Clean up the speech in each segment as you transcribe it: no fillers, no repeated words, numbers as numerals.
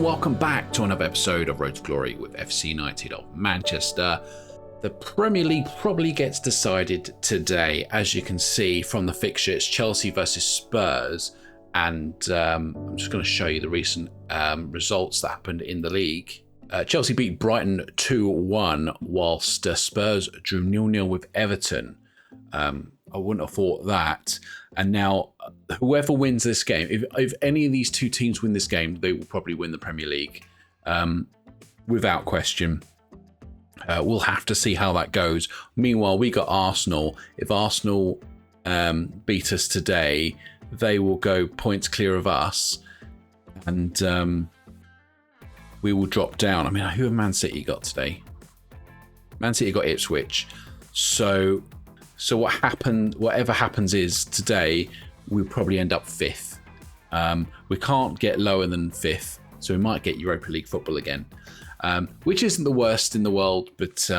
welcome back to another episode of Road to Glory with FC United of Manchester. The Premier League probably gets decided today. As you can see from the fixture, it's Chelsea versus Spurs. And I'm just going to show you the recent results that happened in the league. Chelsea beat Brighton 2-1, whilst Spurs drew 0-0 with Everton. I wouldn't have thought that. And now, whoever wins this game, if any of these two teams win this game, they will probably win the Premier League, without question. We'll have to see how that goes. Meanwhile, we got Arsenal. If Arsenal beat us today, they will go points clear of us, and we will drop down. I mean, who have Man City got today? Man City got Ipswich. So what happened? Whatever happens is today, we'll probably end up fifth. We can't get lower than fifth, so we might get Europa League football again, which isn't the worst in the world, but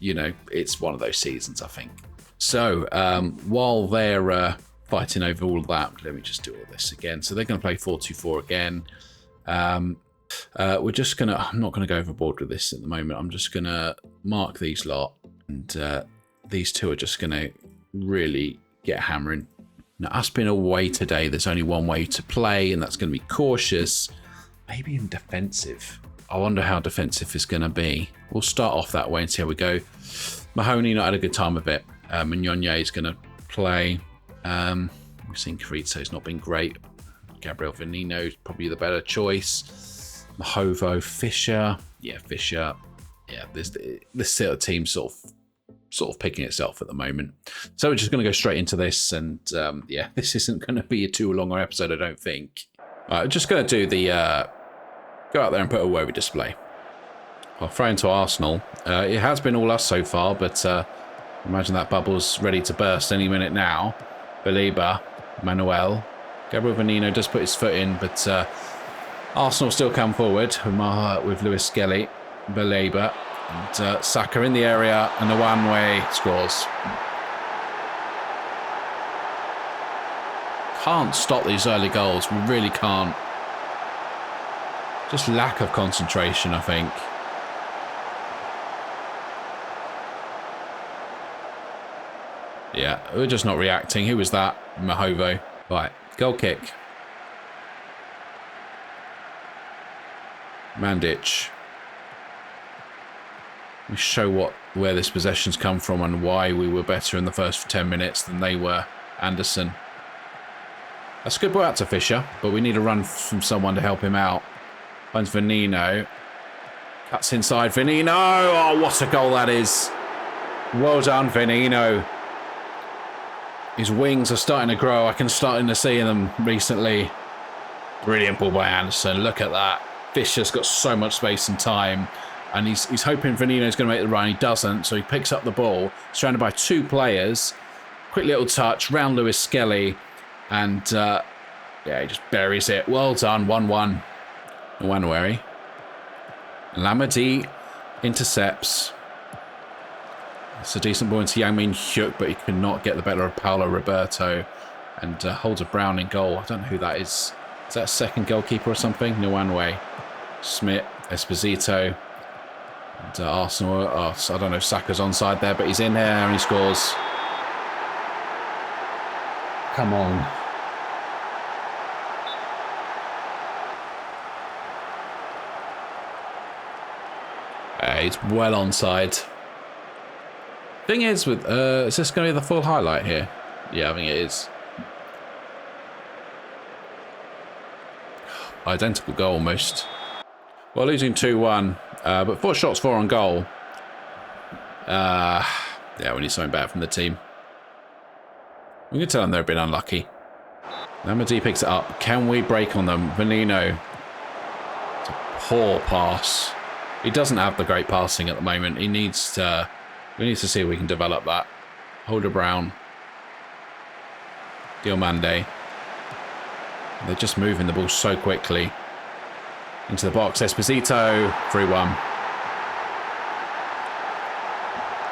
it's one of those seasons, I think. So while they're fighting over all of that, let me just do all this again. So they're going to play 4-2-4 again. We're just going to, I'm not going to go overboard with this at the moment. I'm just going to mark these lot, and these two are just going to really get hammering. Now, us being away today, there's only one way to play, and that's going to be cautious, maybe even defensive. I wonder how defensive it's going to be. We'll start off that way and see how we go. Mahoney not had a good time of it. Mignonnier is going to play. We've seen Carito's not been great. Gabriel Venino is probably the better choice. Mahovo, Fisher. Yeah, Fisher. Yeah, this sort of team sort of picking itself at the moment. So we're just going to go straight into this, and this isn't going to be a too longer episode, I don't think. I'm just going to do the go out there and put a worry display. I'll throw into Arsenal. It has been all us so far, but imagine that bubble's ready to burst any minute now. Belieber, Manuel, Gabriel Venino does put his foot in, but Arsenal still come forward with Lewis Skelly, Belieber, and Saka in the area, and the one-way scores. Can't stop these early goals. We really can't. Just lack of concentration, I think. Yeah, we're just not reacting. Who was that? Mahovo. Right, goal kick. Mandic. We show where this possession's come from and why we were better in the first 10 minutes than they were. Anderson. That's a good ball out to Fisher, but we need a run from someone to help him out. Finds Venino. Cuts inside. Venino! Oh, what a goal that is. Well done, Venino. His wings are starting to grow. I can starting to see them recently. Brilliant ball by Anderson. Look at that. Fisher's got so much space and time. And he's hoping Venino's going to make the run. He doesn't, so he picks up the ball. Surrounded by two players. Quick little touch round Lewis Skelly. And, he just buries it. Well done, 1-1. Nwaneri. Lamadi intercepts. It's a decent ball into Yang Min Hyuk, but he could not get the better of Paolo Roberto. And holds a Brown in goal. I don't know who that is. Is that a second goalkeeper or something? Nwaneri. Smith. Esposito. And Arsenal, I don't know if Saka's onside there, but he's in there and he scores. Come on. He's well onside. Thing is, is this going to be the full highlight here? Yeah, I think it is. Identical goal almost. Well, losing 2-1. But 4 shots, 4 on goal. We need something better from the team. We can tell them they've been unlucky. Lamadi picks it up. Can we break on them? Venino. It's a poor pass. He doesn't have the great passing at the moment. He needs to. We need to see if we can develop that. Holder Brown. Diomande. They're just moving the ball so quickly. Into the box, Esposito, 3-1.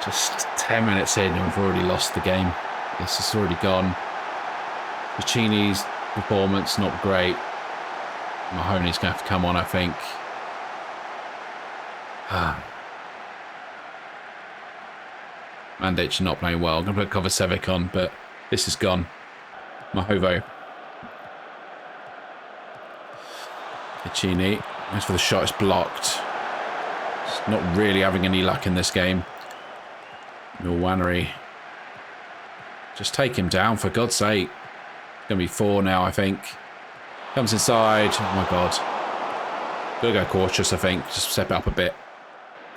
Just 10 minutes in and we've already lost the game. This is already gone. Puccini's performance, not great. Mahoney's going to have to come on, I think. Mandic not playing well. I'm going to put Kovacevic on, but this is gone. Mahovo. Piccini. As for the shot, it's blocked. It's not really having any luck in this game. Milwanery. Just take him down, for God's sake. It's going to be 4 now, I think. Comes inside. Oh, my God. Going to go cautious, I think. Just step it up a bit.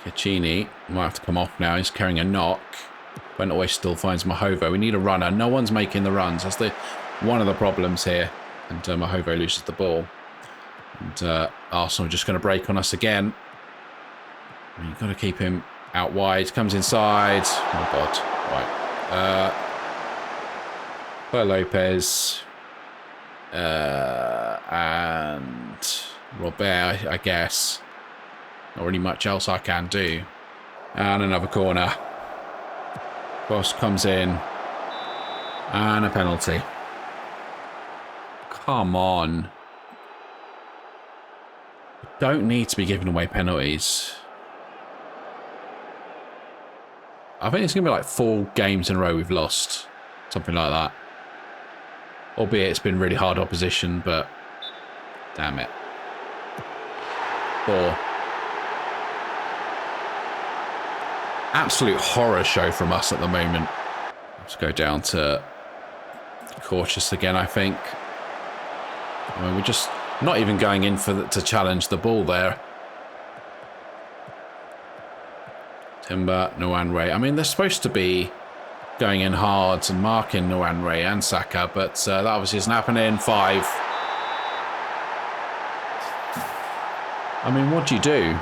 Piccini might have to come off now. He's carrying a knock. Bentaway still finds Mahovo. We need a runner. No one's making the runs. That's one of the problems here. And Mahovo loses the ball. And Arsenal are just going to break on us again. You've got to keep him out wide. Comes inside. Oh, my God. Right. Lopez. And Robert, I guess. Not really much else I can do. And another corner. Boss comes in. And a penalty. Come on. Don't need to be giving away penalties. I think it's going to be like 4 games in a row we've lost. Something like that. Albeit it's been really hard opposition, but damn it. 4. Absolute horror show from us at the moment. Let's go down to cautious again, I think. I mean, we're just not even going in to challenge the ball there. Timber, Nwanre. I mean, they're supposed to be going in hard and marking Nwanre and Saka, but that obviously isn't happening. 5. I mean, what do you do?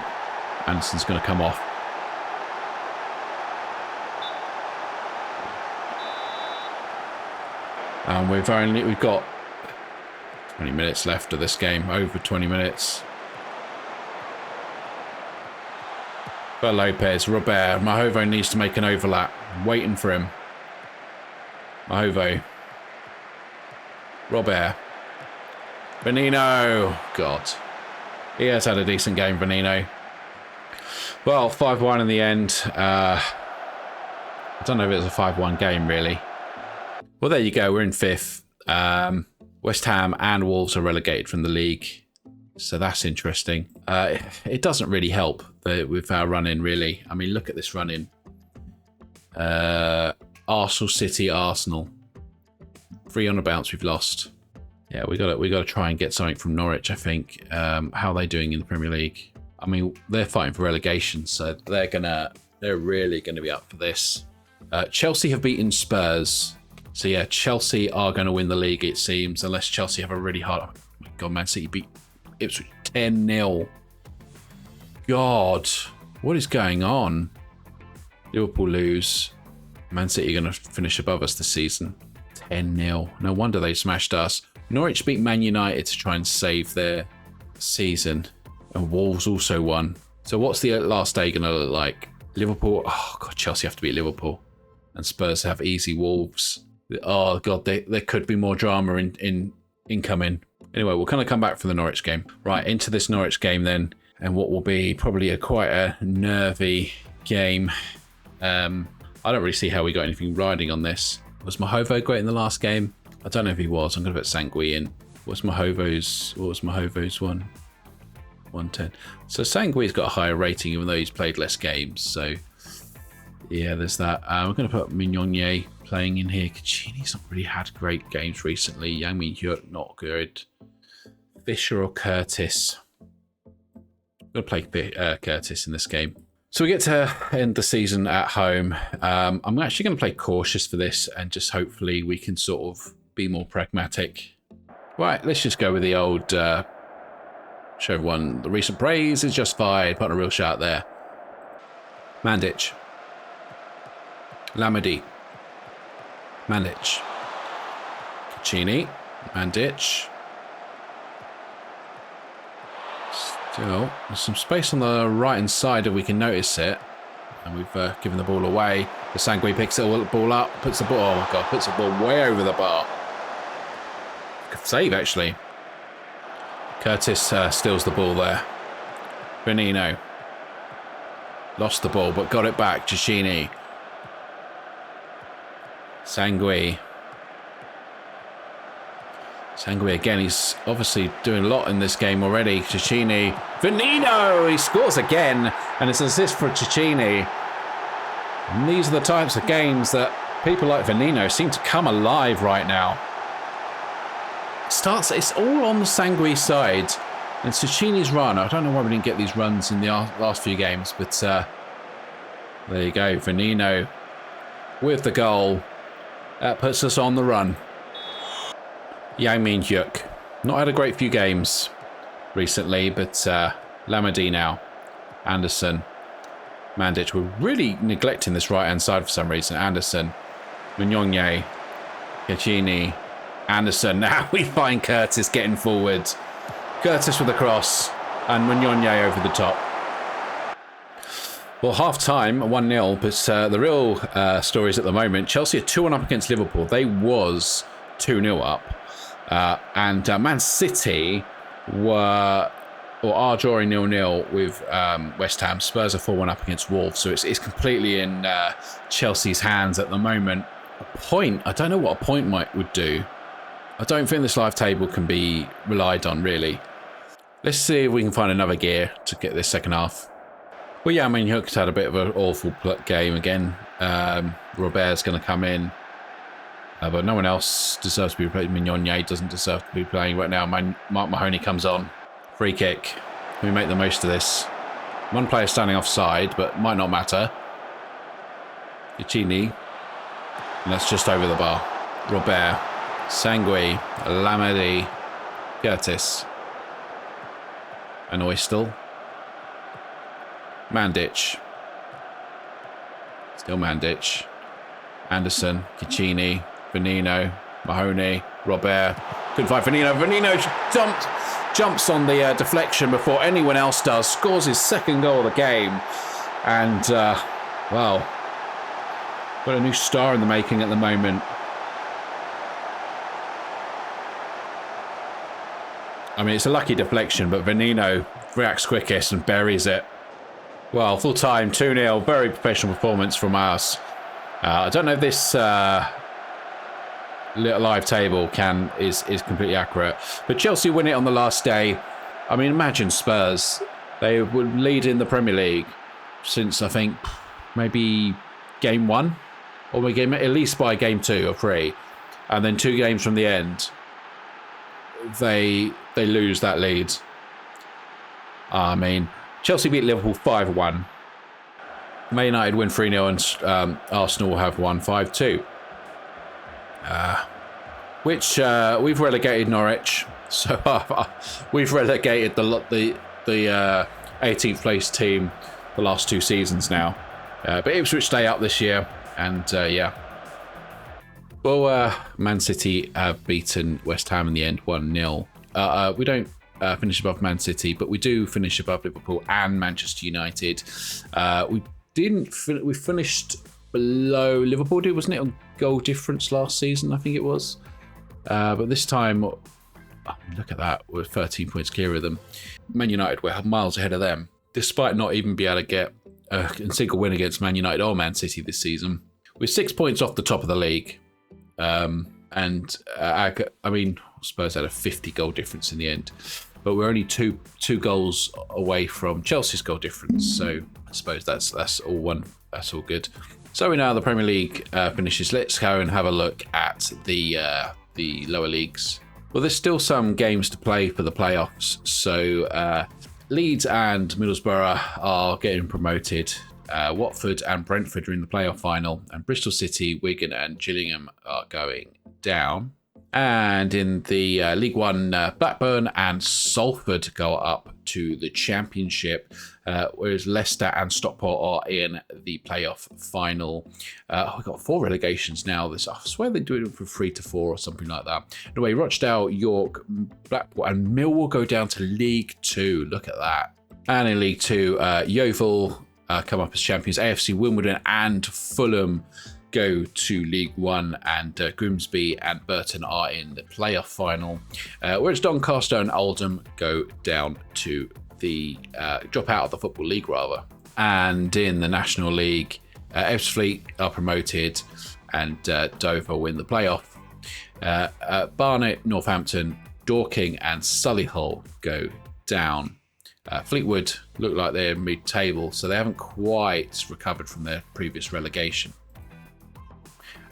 Anderson's going to come off. And we've got 20 minutes left of this game. Over 20 minutes. For Lopez, Robert. Mahovo needs to make an overlap. I'm waiting for him. Mahovo. Robert. Benino. God. He has had a decent game, Benino. Well, 5-1 in the end. I don't know if it was a 5-1 game, really. Well, there you go. We're in 5th. West Ham and Wolves are relegated from the league. So that's interesting. It doesn't really help with our run-in, really. I mean, look at this run-in. Arsenal, City, Arsenal. 3 on a bounce we've lost. Yeah, we got to try and get something from Norwich, I think. How are they doing in the Premier League? I mean, they're fighting for relegation, so they're really gonna be up for this. Chelsea have beaten Spurs. So yeah, Chelsea are going to win the league, it seems, unless Chelsea have a really hard... Oh my God, Man City beat Ipswich 10-0. God, what is going on? Liverpool lose. Man City are going to finish above us this season. 10-0. No wonder they smashed us. Norwich beat Man United to try and save their season. And Wolves also won. So what's the last day going to look like? Liverpool... Oh God, Chelsea have to beat Liverpool. And Spurs have easy Wolves. Oh God, there could be more drama in incoming. Anyway, we'll kind of come back from the Norwich game. Right, into this Norwich game then, and what will be probably quite a nervy game. I don't really see how we got anything riding on this. Was Mahovo great in the last game? I don't know if he was. I'm going to put Sangui in. What was Mahovo's one? 110. So Sangui's got a higher rating, even though he's played less games. So yeah, there's that. We're going to put Mignonnier playing in here. Caccini's not really had great games recently. Yang Min-hyuk, not good. Fisher or Curtis? I'm going to play Curtis in this game. So we get to end the season at home. I'm actually going to play cautious for this and just hopefully we can sort of be more pragmatic. Right, let's just go with the old show everyone the recent praise is justified. Put a real shout there. Mandic. Lamadi. Mandic. Caccini. Mandic. Still, there's some space on the right-hand side if we can notice it. And we've given the ball away. The Sangui picks the ball up, puts the ball... Oh my God, puts the ball way over the bar. Good save, actually. Curtis steals the ball there. Benino. Lost the ball, but got it back. Cicchini. Sangui. Sangui again. He's obviously doing a lot in this game already. Cicchini. Benino! He scores again. And it's an assist for Cicchini. And these are the types of games that people like Benino seem to come alive right now. It's all on the Sangui side. And Cicchini's run. I don't know why we didn't get these runs in the last few games. But there you go. Benino with the goal. That puts us on the run. Yang Min-hyuk. Not had a great few games recently, but Lamadi now. Anderson. Mandic. We're really neglecting this right-hand side for some reason. Anderson. Mignogna. Cicchini. Anderson. Now we find Curtis getting forward. Curtis with a cross. And Mignogna over the top. Well, half-time, 1-0. But the real stories at the moment, Chelsea are 2-1 up against Liverpool. They was 2-0 up. And Man City are drawing 0-0 with West Ham. Spurs are 4-1 up against Wolves, so it's completely in Chelsea's hands at the moment. A point, I don't know what a point would do. I don't think this live table can be relied on, really. Let's see if we can find another gear to get this second half. Well, yeah, I mean, Hook's had a bit of an awful game again. Robert's going to come in. But no one else deserves to be playing. Mignogna doesn't deserve to be playing right now. Mark Mahoney comes on. Free kick. We make the most of this. One player standing offside, but might not matter. Cicchini. And that's just over the bar. Robert. Sangui. Lamadi. Curtis. And Oystal. Mandic. Still Mandic. Anderson. Cicchini. Benino, Mahoney, Robert. Couldn't find Benino. Benino jumps on the deflection before anyone else does. Scores his second goal of the game. And, well, what a new star in the making at the moment. I mean, it's a lucky deflection, but Benino reacts quickest and buries it. Well, full time, 2-0. Very professional performance from us. I don't know if this live table is completely accurate, but Chelsea win it on the last day. I mean, imagine Spurs. They would lead in the Premier League since, I think, maybe game 1, or at least by game 2 or 3, and then 2 games from the end, they lose that lead. I mean, Chelsea beat Liverpool 5-1. Man United win 3-0, and Arsenal have won 5-2. Which we've relegated Norwich, so we've relegated the 18th place team the last 2 seasons now. But Ipswich stay up this year, and yeah. Well, Man City have beaten West Ham in the end 1-0. We don't finish above Man City, but we do finish above Liverpool and Manchester United. We finished below Liverpool, wasn't it, on goal difference last season? I think it was. But this time, look at that, we're 13 points clear of them. Man United, we're miles ahead of them, despite not even being able to get a single win against Man United or Man City this season. We're 6 points off the top of the league. I mean, Spurs had a 50 goal difference in the end, but we're only two goals away from Chelsea's goal difference. So I suppose that's all one. That's all good. So we know how the Premier League finishes. Let's go and have a look at the lower leagues. Well, there's still some games to play for the playoffs. So Leeds and Middlesbrough are getting promoted. Watford and Brentford are in the playoff final, and Bristol City, Wigan and Gillingham are going down. And in the League One, Blackburn and Salford go up to the Championship, whereas Leicester and Stockport are in the playoff final. We've got 4 relegations now. I swear they do it from 3 to 4 or something like that. Anyway, Rochdale, York, Blackpool and Millwall go down to League 2. Look at that. And in League 2, Yeovil come up as champions. AFC Wimbledon and Fulham go to League One, and Grimsby and Burton are in the playoff final, whereas Doncaster and Oldham go down to the drop out of the Football League rather. And in the National League, Ebbsfleet are promoted and Dover win the playoff. Barnet, Northampton, Dorking and Solihull go down. Fleetwood look like they're mid-table, so they haven't quite recovered from their previous relegation.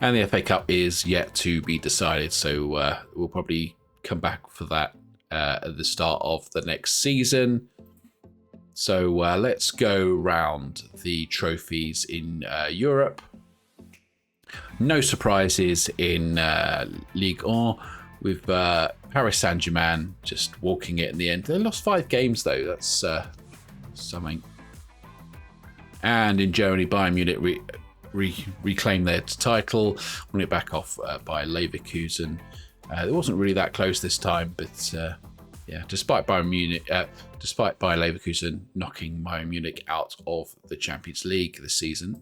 And the FA Cup is yet to be decided, so we'll probably come back for that at the start of the next season. So let's go round the trophies in Europe. No surprises in Ligue 1 with Paris Saint-Germain just walking it in the end. They lost 5 games though, that's something. And in Germany, Bayern Munich reclaim their title, won it back off by Leverkusen. It wasn't really that close this time, but yeah, despite Bayern Leverkusen knocking Bayern Munich out of the Champions League this season.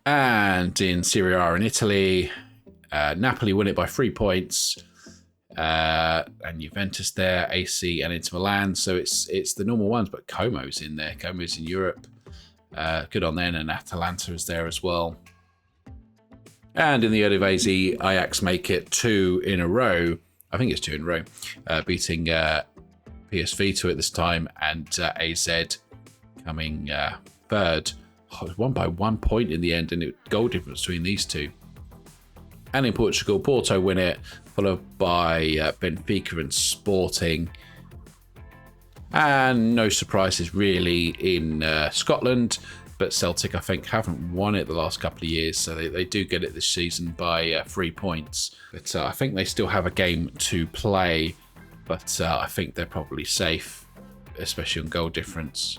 And in Serie A in Italy, Napoli win it by 3 points, and Juventus there, AC and Inter Milan. So it's the normal ones, but Como's in there. Como's in Europe. Good on them, and Atalanta is there as well. And in the Eredivisie, Ajax make it 2 in a row. I think it's 2 in a row, beating PSV to it this time, and AZ coming third. Oh, it was won by 1 point in the end, and it goal difference between these two. And in Portugal, Porto win it, followed by Benfica and Sporting. And no surprises really in Scotland, but Celtic, I think, haven't won it the last couple of years, so they do get it this season by 3 points. But I think they still have a game to play, but I think they're probably safe, especially on goal difference.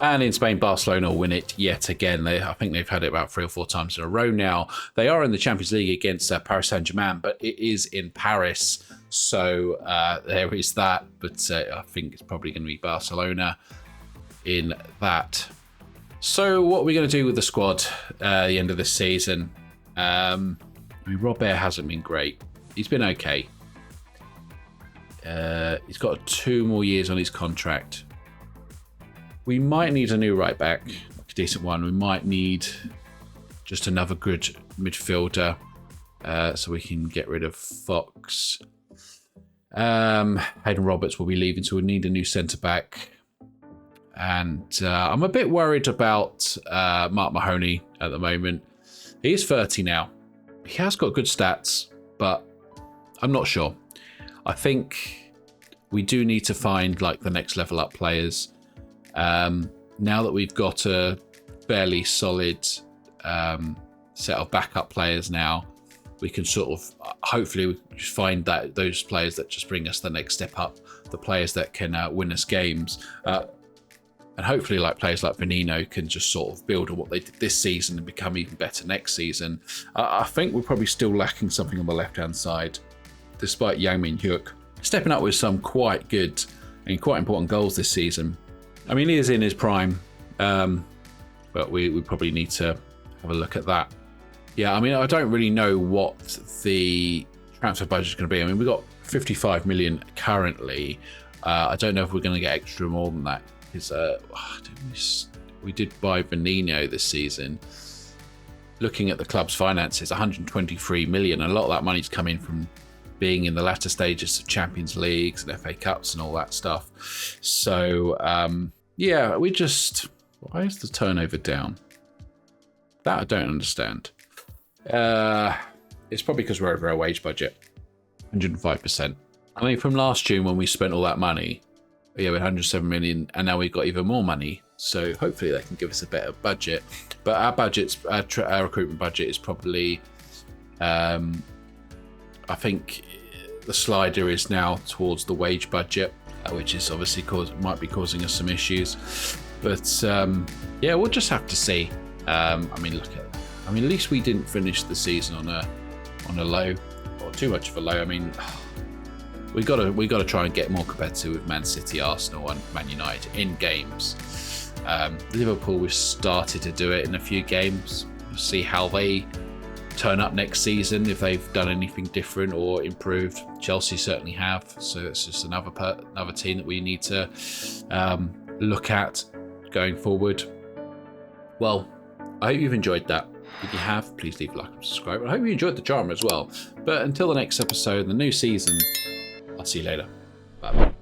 And in Spain, Barcelona win it yet again. I think they've had it about 3 or 4 times in a row now. They are in the Champions League against Paris Saint-Germain, but it is in Paris, so there is that. But I think it's probably going to be Barcelona in that. So what are we going to do with the squad at the end of this season? I mean, Robert hasn't been great. He's been okay. He's got 2 more years on his contract. We might need a new right back, like a decent one. We might need just another good midfielder, so we can get rid of Fox. Hayden Roberts will be leaving, so we need a new centre back. And I'm a bit worried about Mark Mahoney at the moment. He is 30 now. He has got good stats, but I'm not sure. I think we do need to find like the next level up players. Now that we've got a fairly solid set of backup players now, we can sort of hopefully find that those players that just bring us the next step up, the players that can win us games. And hopefully like players like Benino can just sort of build on what they did this season and become even better next season. I think we're probably still lacking something on the left-hand side, despite Yang Min-hyuk stepping up with some quite good and quite important goals this season. I mean, he is in his prime, but we probably need to have a look at that. Yeah, I mean, I don't really know what the transfer budget is going to be. I mean, we've got 55 million currently. I don't know if we're going to get extra more than that. Because we did buy Benino this season. Looking at the club's finances, 123 million. A lot of that money's coming from being in the latter stages of Champions Leagues and FA Cups and all that stuff. So, yeah, why is the turnover down? That I don't understand. It's probably because we're over our wage budget, 105%. I mean, from last June when we spent all that money, we had 107 million, and now we've got even more money. So hopefully they can give us a better budget. But our recruitment budget is probably, I think the slider is now towards the wage budget, which is obviously might be causing us some issues. But yeah, we'll just have to see. I mean, at least we didn't finish the season on a low, or too much of a low. I mean, we got to try and get more competitive with Man City, Arsenal, and Man United in games. Liverpool, we've started to do it in a few games. see how they turn up next season, if they've done anything different or improved. Chelsea certainly have, so it's just another team that we need to look at going forward. Well, I hope you've enjoyed that. If you have, please leave a like and subscribe. I hope you enjoyed the drama as well. But until the next episode, the new season, I'll see you later. Bye.